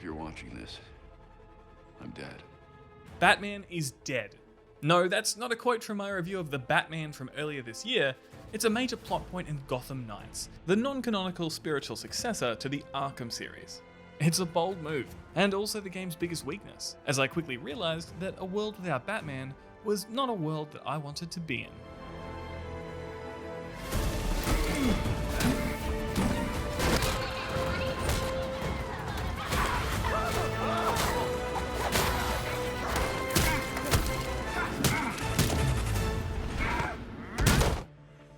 you're watching this, I'm dead. Batman is dead. No, that's not a quote from my review of The Batman from earlier this year. It's a major plot point in Gotham Knights, the non-canonical spiritual successor to the Arkham series. It's a bold move, and also the game's biggest weakness, as I quickly realized that a world without Batman was not a world that I wanted to be in.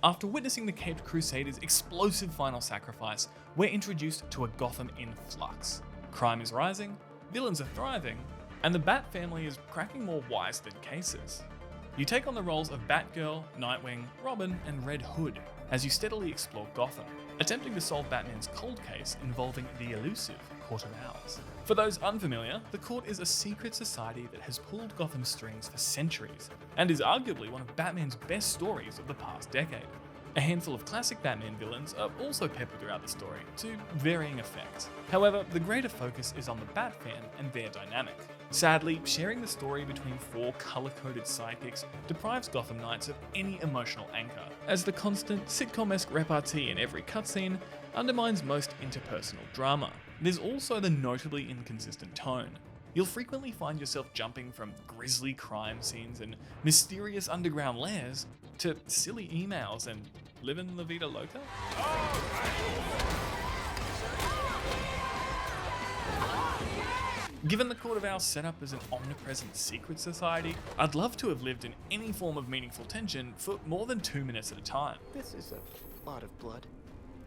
After witnessing the Caped Crusaders' explosive final sacrifice, we're introduced to a Gotham in flux. Crime is rising, villains are thriving, and the Bat family is cracking more wise than cases. You take on the roles of Batgirl, Nightwing, Robin, and Red Hood as you steadily explore Gotham, attempting to solve Batman's cold case involving the elusive Court of Owls. For those unfamiliar, the Court is a secret society that has pulled Gotham's strings for centuries, and is arguably one of Batman's best stories of the past decade. A handful of classic Batman villains are also peppered throughout the story, to varying effects. However, the greater focus is on the Batfan and their dynamic. Sadly, sharing the story between 4 colour-coded sidekicks deprives Gotham Knights of any emotional anchor, as the constant sitcom-esque repartee in every cutscene undermines most interpersonal drama. There's also the notably inconsistent tone. You'll frequently find yourself jumping from grisly crime scenes and mysterious underground lairs to silly emails and livin' la vida loca. Given the Court of Owls set up as an omnipresent secret society, I'd love to have lived in any form of meaningful tension for more than 2 minutes at a time. This is a lot of blood.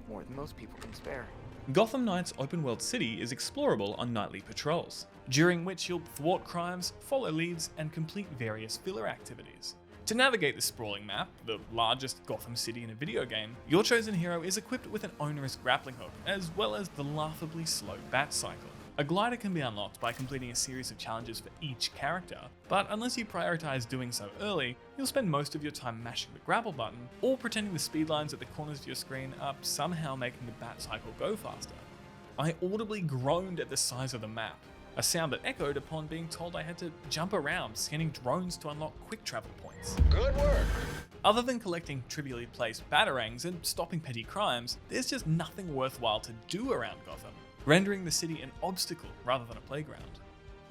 More than most people can spare. Gotham Knights' open-world city is explorable on nightly patrols, during which you'll thwart crimes, follow leads, and complete various filler activities. To navigate the sprawling map, the largest Gotham city in a video game, your chosen hero is equipped with an onerous grappling hook, as well as the laughably slow bat cycle. A glider can be unlocked by completing a series of challenges for each character, but unless you prioritize doing so early, you'll spend most of your time mashing the grapple button, or pretending the speed lines at the corners of your screen are somehow making the bat cycle go faster. I audibly groaned at the size of the map, a sound that echoed upon being told I had to jump around scanning drones to unlock quick travel points. Good work! Other than collecting trivially placed batarangs and stopping petty crimes, there's just nothing worthwhile to do around Gotham, rendering the city an obstacle rather than a playground.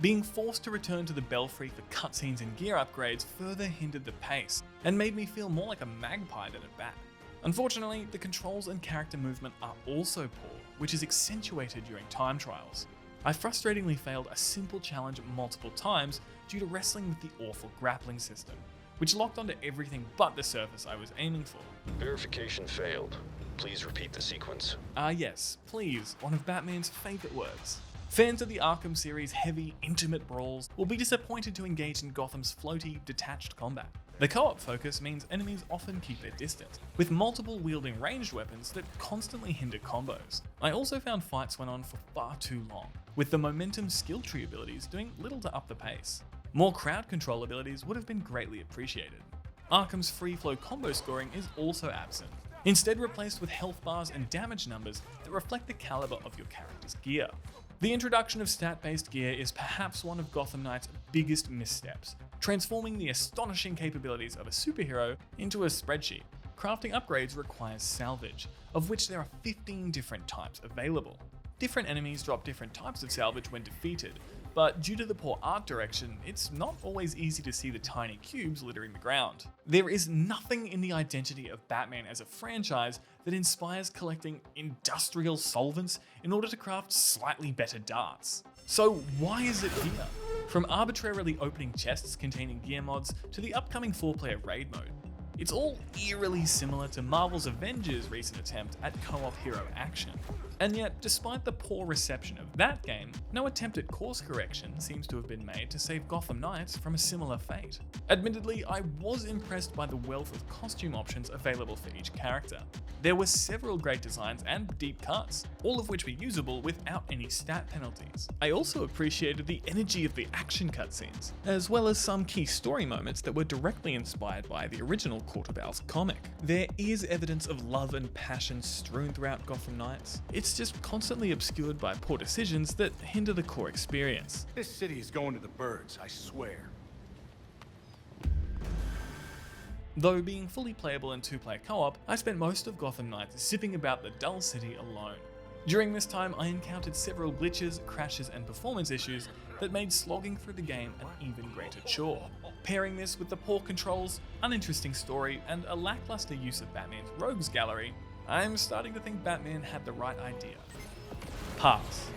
Being forced to return to the Belfry for cutscenes and gear upgrades further hindered the pace, and made me feel more like a magpie than a bat. Unfortunately, the controls and character movement are also poor, which is accentuated during time trials. I frustratingly failed a simple challenge multiple times due to wrestling with the awful grappling system, which locked onto everything but the surface I was aiming for. Verification failed. Please repeat the sequence. Yes, please, one of Batman's favourite words. Fans of the Arkham series' heavy, intimate brawls will be disappointed to engage in Gotham's floaty, detached combat. The co-op focus means enemies often keep their distance, with multiple wielding ranged weapons that constantly hinder combos. I also found fights went on for far too long, with the momentum skill tree abilities doing little to up the pace. More crowd control abilities would have been greatly appreciated. Arkham's free flow combo scoring is also absent, instead replaced with health bars and damage numbers that reflect the caliber of your character's gear. The introduction of stat-based gear is perhaps one of Gotham Knights' biggest missteps, transforming the astonishing capabilities of a superhero into a spreadsheet. Crafting upgrades requires salvage, of which there are 15 different types available. Different enemies drop different types of salvage when defeated, but due to the poor art direction, it's not always easy to see the tiny cubes littering the ground. There is nothing in the identity of Batman as a franchise that inspires collecting industrial solvents in order to craft slightly better darts. So why is it here? From arbitrarily opening chests containing gear mods to the upcoming 4-player raid mode, it's all eerily similar to Marvel's Avengers' recent attempt at co-op hero action. And yet, despite the poor reception of that game, no attempt at course correction seems to have been made to save Gotham Knights from a similar fate. Admittedly, I was impressed by the wealth of costume options available for each character. There were several great designs and deep cuts, all of which were usable without any stat penalties. I also appreciated the energy of the action cutscenes, as well as some key story moments that were directly inspired by the original Portobello's comic. There is evidence of love and passion strewn throughout Gotham Knights. It's just constantly obscured by poor decisions that hinder the core experience. This city is going to the birds, I swear. Though being fully playable in 2-player co-op, I spent most of Gotham Knights zipping about the dull city alone. During this time, I encountered several glitches, crashes, and performance issues that made slogging through the game an even greater chore. Pairing this with the poor controls, uninteresting story, and a lackluster use of Batman's rogues gallery, I'm starting to think Batman had the right idea. Pass.